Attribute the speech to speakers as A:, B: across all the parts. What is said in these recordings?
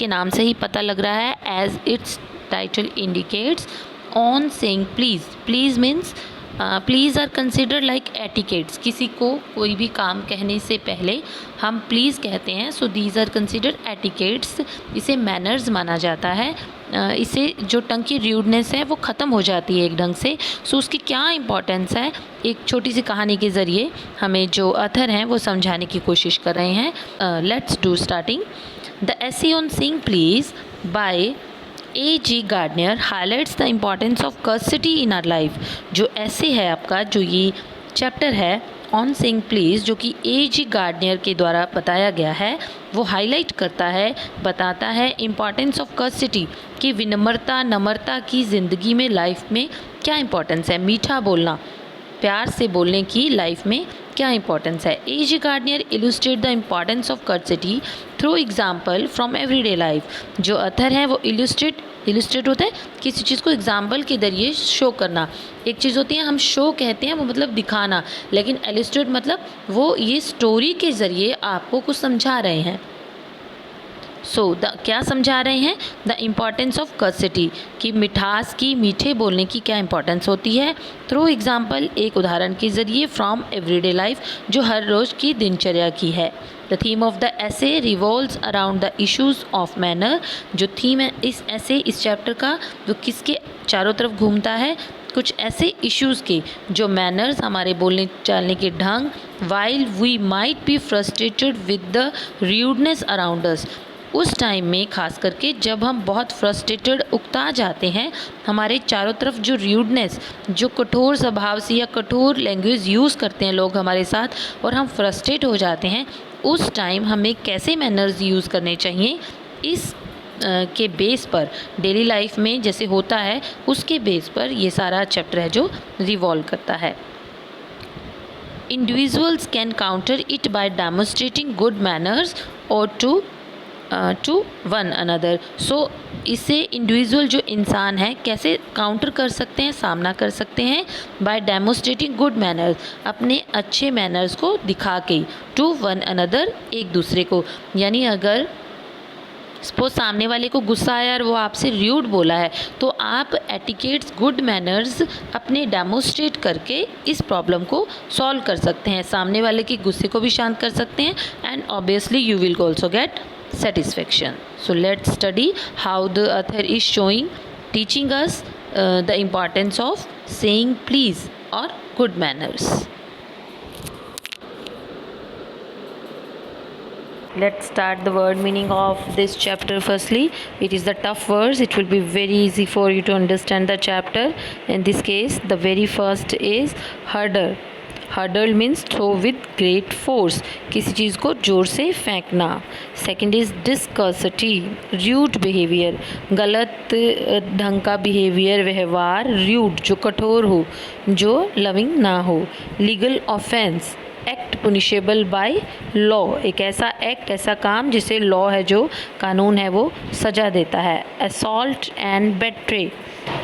A: नाम से ही पता लग रहा है, as its title indicates, on saying please. Please means please are consider like etiquettes. किसी को कोई भी काम कहने से पहले हम प्लीज़ कहते हैं, so these are consider etiquettes. इसे मैनर्स माना जाता है। इससे जो टंग की र्यूडनेस है वो ख़त्म हो जाती है एक ढंग से। सो उसकी क्या इम्पोर्टेंस है, एक छोटी सी कहानी के ज़रिए हमें जो ऑथर हैं वो समझाने की कोशिश कर रहे हैं। Let's do starting. The essay on saying please by A.G. Gardiner highlights the importance of courtesy in our life. जो ऐसे है आपका, जो ये चैप्टर है ऑन सेइंग प्लीज़, जो कि A.G. गार्डनर के द्वारा बताया गया है, वो हाईलाइट करता है, बताता है इम्पॉर्टेंस ऑफ कर्सिटी, कि विनम्रता, नम्रता की ज़िंदगी में, लाइफ में क्या इम्पोर्टेंस है। मीठा बोलना, प्यार से बोलने की लाइफ में क्या इंपॉर्टेंस है। A.G. Gardiner illustrate the importance of courtesy through example from everyday life. जो अथर हैं वो इलुस्ट्रेट होता है किसी चीज़ को एग्जाम्पल के जरिए शो करना। एक चीज़ होती है हम शो कहते हैं, वो मतलब दिखाना, लेकिन इलुस्ट्रेट मतलब वो ये स्टोरी के ज़रिए आपको कुछ समझा रहे हैं। क्या समझा रहे हैं, द इम्पॉर्टेंस ऑफ कर्सिटी, कि मिठास की, मीठे बोलने की क्या इंपॉर्टेंस होती है। थ्रू एग्जाम्पल, एक उदाहरण के ज़रिए, फ्रॉम एवरीडे लाइफ, जो हर रोज़ की दिनचर्या की है। द थीम ऑफ द ऐसे revolves around the issues of manner. जो थीम है इस चैप्टर का, वो किसके चारों तरफ घूमता है, कुछ ऐसे इश्यूज़ के जो मैनर्स, हमारे बोलने चालने के ढंग, while we might be frustrated with the rudeness around us. उस टाइम में ख़ास करके जब हम बहुत फ्रस्ट्रेटेड, उकता जाते हैं, हमारे चारों तरफ जो र्यूडनेस, जो कठोर स्वभाव से या कठोर लैंग्वेज यूज़ करते हैं लोग हमारे साथ, और हम फ्रस्ट्रेट हो जाते हैं, उस टाइम हमें कैसे मैनर्स यूज़ करने चाहिए, इस के बेस पर, डेली लाइफ में जैसे होता है उसके बेस पर ये सारा चैप्टर है जो रिवॉल्व करता है। Individuals can counter it by demonstrating good manners और टू वन अनदर। सो इसे इंडिविजुअल जो इंसान है कैसे काउंटर कर सकते हैं, सामना कर सकते हैं, बाय डेमोन्स्ट्रेटिंग गुड मैनर्स, अपने अच्छे मैनर्स को दिखा के, टू वन अनदर, एक दूसरे को। यानी अगर सपोज सामने वाले को गुस्सा आया और वो आपसे र्यूड बोला है, तो आप एटिकेट्स, गुड मैनर्स अपने डेमोन्स्ट्रेट करके इस प्रॉब्लम को सॉल्व कर सकते हैं, सामने वाले के गुस्से को भी शांत कर सकते हैं, and obviously you will also get satisfaction. So let's study how the author is showing, teaching us the importance of saying please or good manners. Let's start the word meaning of this chapter. Firstly, it is the tough words. It will be very easy for you to understand the chapter. In this case, the very first is hurdle. Hurdle means throw with great force, किसी चीज़ को ज़ोर से फेंकना। Second is discourtesy, rude behaviour, गलत ढंग का behaviour, व्यवहार, र्यूड जो कठोर हो, जो लविंग ना हो। Legal offence, act punishable by law, एक ऐसा एक्ट, ऐसा काम जिसे लॉ है, जो कानून है, वो सज़ा देता है। Assault and battery,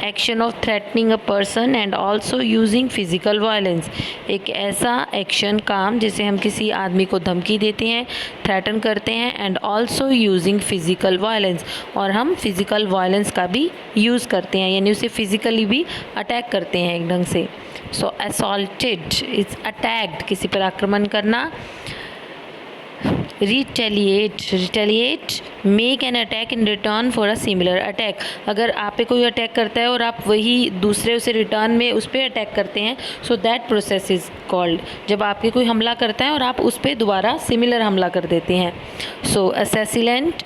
A: action of threatening a person and also using physical violence, एक ऐसा एक्शन, काम जिसे हम किसी आदमी को धमकी देते हैं, थ्रेटन करते हैं, and also using physical violence, और हम फिज़िकल वायलेंस का भी यूज़ करते हैं, यानी उसे फिज़िकली भी अटैक करते हैं एक ढंग से। सो असॉल्टेड इज़ अटैक्ड, किसी पर आक्रमण करना। Retaliate, make an attack in return for a similar attack, अगर आप पे कोई अटैक करता है और आप वही दूसरे उसे रिटर्न में उस पर अटैक करते हैं, so that process is called, जब आपके कोई हमला करता है और आप उस पर दोबारा सिमिलर हमला कर देते हैं। So assailant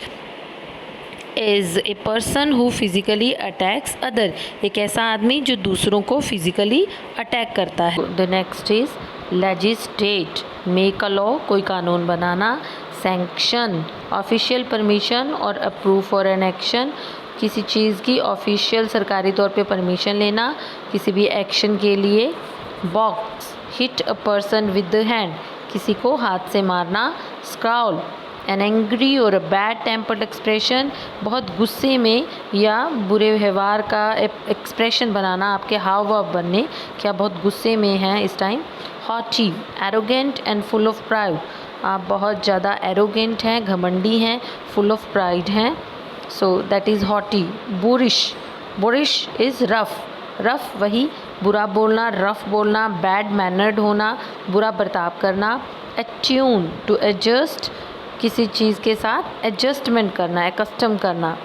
A: is a person who physically attacks other, एक ऐसा आदमी जो दूसरों को फिज़िकली अटैक करता है। The next is legislate, make a law, कोई कानून बनाना। सैंक्शन, ऑफिशियल परमिशन और अप्रूव फॉर एन एक्शन, किसी चीज़ की ऑफिशियल सरकारी तौर पे परमिशन लेना किसी भी एक्शन के लिए। Box, hit a person with the hand, किसी को हाथ से मारना। स्क्राउल, एन एंग्री और अ बैड टेम्पर्ड एक्सप्रेशन, बहुत गुस्से में या बुरे व्यवहार का एक्सप्रेशन बनाना, आपके हाव भाव बनने, क्या बहुत गुस्से में हैं इस time. Haughty, arrogant and full of pride, आप बहुत ज़्यादा एरोगेंट हैं, घमंडी हैं, फुल ऑफ प्राइड हैं। So that is haughty. Boorish, boorish is rough. Rough वही बुरा बोलना, रफ बोलना, बैड मैनर्ड होना, बुरा बर्ताव करना. एट्यून, टू एडजस्ट, किसी चीज़ के साथ एडजस्टमेंट करना, एकस्टम करना.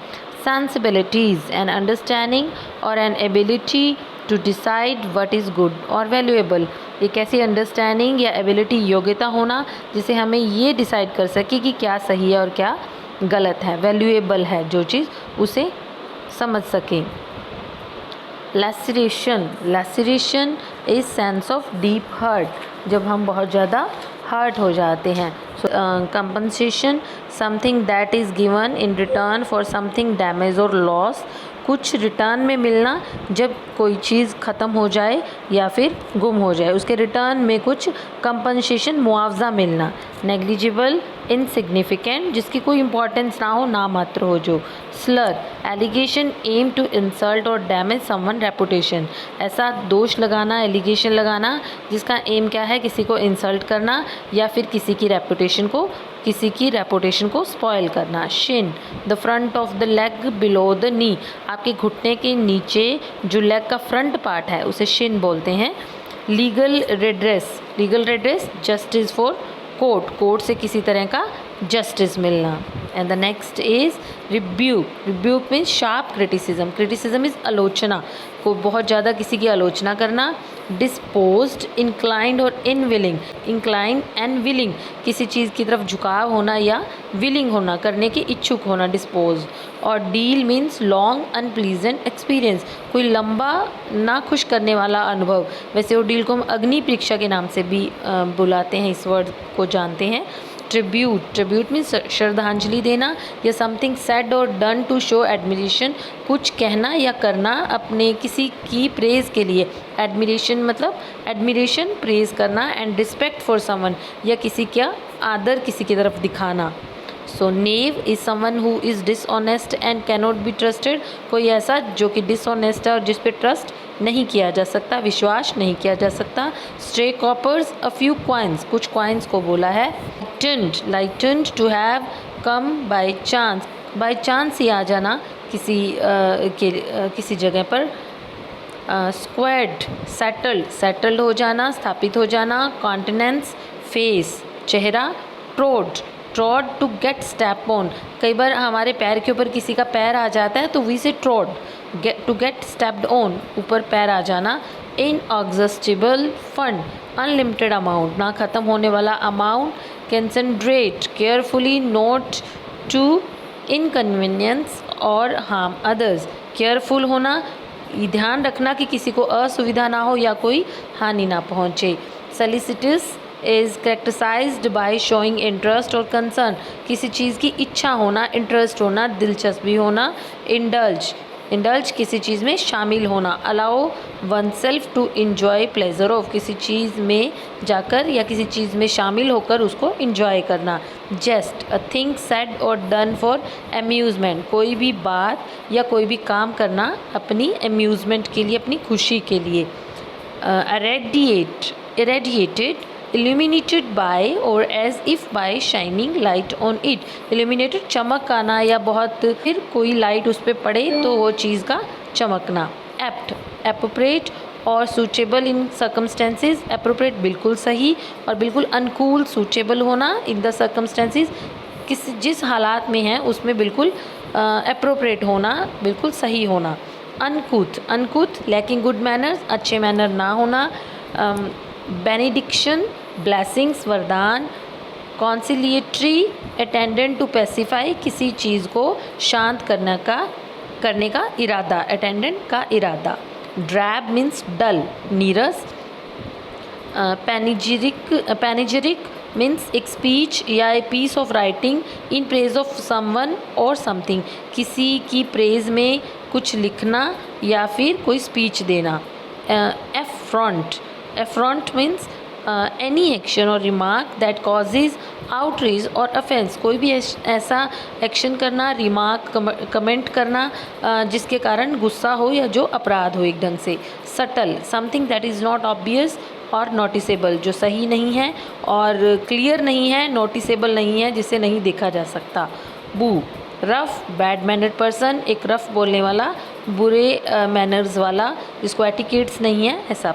A: सेंसिबिलिटीज़, एन अंडरस्टैंडिंग और an ability to decide what is good और वैल्यूएबल. एक ऐसी अंडरस्टैंडिंग या एबिलिटी, योग्यता होना जिसे हमें ये डिसाइड कर सके कि क्या सही है और क्या गलत है, वैल्यूएबल है जो चीज़, उसे समझ सकें. Laceration, laceration is sense of deep hurt, जब हम बहुत ज़्यादा हर्ट हो जाते हैं. Compensation, something that is given in return for something damage और लॉस, कुछ रिटर्न में मिलना जब कोई चीज़ ख़त्म हो जाए या फिर गुम हो जाए, उसके रिटर्न में कुछ कंपनसेशन, मुआवजा मिलना. नेग्लिजिबल, इनसिग्निफिकेंट, जिसकी कोई इंपॉर्टेंस ना हो, ना मात्र हो जो. Slur, allegation aim to insult और डैमेज समवन रेपुटेशन, ऐसा दोष लगाना, एलिगेशन लगाना जिसका एम क्या है, किसी को इंसल्ट करना या फिर किसी की रेपुटेशन को स्पॉइल करना. Shin, the front of the leg below the knee, आपके घुटने के नीचे जो लेग का फ्रंट पार्ट है उसे शिन बोलते हैं. Legal redress, legal redress justice for court, court से किसी तरह का जस्टिस मिलना. And the next is rebuke. Rebuke means sharp criticism. Criticism is आलोचना, को बहुत ज़्यादा किसी की आलोचना करना. डिस्पोज्ड, इंक्लाइंड और इनविलिंग. इंक्लाइंड एंड विलिंग, किसी चीज़ की तरफ झुकाव होना या विलिंग होना, करने के इच्छुक होना, डिस्पोज. और deal means long unpleasant experience, कोई लंबा ना खुश करने वाला अनुभव. वैसे वो डील को हम अग्नि परीक्षा के नाम से भी बुलाते हैं, इस वर्ड को जानते हैं. ट्रिब्यूट, ट्रिब्यूट मीन्स श्रद्धांजलि देना या समथिंग सेड और डन टू शो एडमिरेशन, कुछ कहना या करना अपने किसी की प्रेज़ के लिए. एडमिरेशन मतलब एडमिरेशन, प्रेज़ करना. एंड रिस्पेक्ट फॉर समवन, या किसी का आदर किसी की तरफ दिखाना. So knave is someone who is dishonest and cannot be trusted, कोई ऐसा जो कि डिसऑनेस्ट है और जिस पे ट्रस्ट नहीं किया जा सकता, विश्वास नहीं किया जा सकता. Stray coppers, a few coins, कुछ कॉइन्स को बोला है. Lighted, lighted to have come by chance, by chance ही आ जाना किसी जगह पर. स्क्वेड, सेटल्ड, सेटल्ड हो जाना, स्थापित हो जाना. कॉन्टिनेंस, फेस, चेहरा. Trod, trod to get step on, कई बार हमारे पैर के ऊपर किसी का पैर आ जाता है तो we say trod. To get stepped on, ऊपर पैर आ जाना. इनएग्जॉस्टिबल फंड, अनलिमिटेड अमाउंट, ना ख़त्म होने वाला amount. Concentrate, carefully not to inconvenience और हार्म अदर्स, केयरफुल होना, ध्यान रखना कि किसी को असुविधा ना हो या कोई हानि ना पहुँचे. Solicitous is characterized by showing interest और कंसर्न, किसी चीज़ की इच्छा होना, इंटरेस्ट होना, दिलचस्पी होना. इंडल्ज, इंडल्ज किसी चीज़ में शामिल होना. Allow oneself to enjoy pleasure of, किसी चीज़ में जाकर या किसी चीज़ में शामिल होकर उसको इन्जॉय करना. जेस्ट, अ थिंग सेड और डन फॉर अम्यूज़मेंट, कोई भी बात या कोई भी काम करना अपनी अम्यूज़मेंट के लिए, अपनी खुशी के लिए. Irradiate, irradiated, illuminated by or as if by shining light on it, illuminated चमक आना या बहुत फिर कोई लाइट उस पर पड़े तो वो चीज़ का चमकना. एप्ट, appropriate और suitable in circumstances, appropriate बिल्कुल सही और बिल्कुल अनुकूल, suitable होना in the circumstances, जिस हालात में है उसमें बिल्कुल appropriate होना, बिल्कुल सही होना. अनकुथ, अनकुथ लैकिंग गुड मैनर्स, अच्छे मैनर ना होना. बेनिडिक्शन, ब्लेसिंग्स, वरदान. कॉन्सिलिएटरी, अटेंडेंट टू पैसिफाई, किसी चीज़ को शांत करने का इरादा, अटेंडेंट का इरादा. ड्रैब मीन्स डल, नीरस. पैनिजेरिक मीन्स एक स्पीच या a piece of writing in praise of someone और समथिंग, किसी की प्रेज में कुछ लिखना या फिर कोई स्पीच देना. एफ्रॉन्ट, एफ्रॉन्ट मीन्स एनी एक्शन और रिमार्क दैट कॉजेज आउटरीज और अफेंस, कोई भी ऐसा एक्शन करना, रिमार्क, कमेंट करना जिसके कारण गुस्सा हो या जो अपराध हो एक ढंग से. Subtle, something that is not obvious और नोटिसेबल, जो सही नहीं है और क्लियर नहीं है, नोटिसेबल नहीं है, जिसे नहीं देखा जा सकता. बू, रफ बैड मैनर्ड पर्सन, एक रफ बोलने वाला, बुरे मैनर्स वाला जिसको एटिकेट्स नहीं है, ऐसा।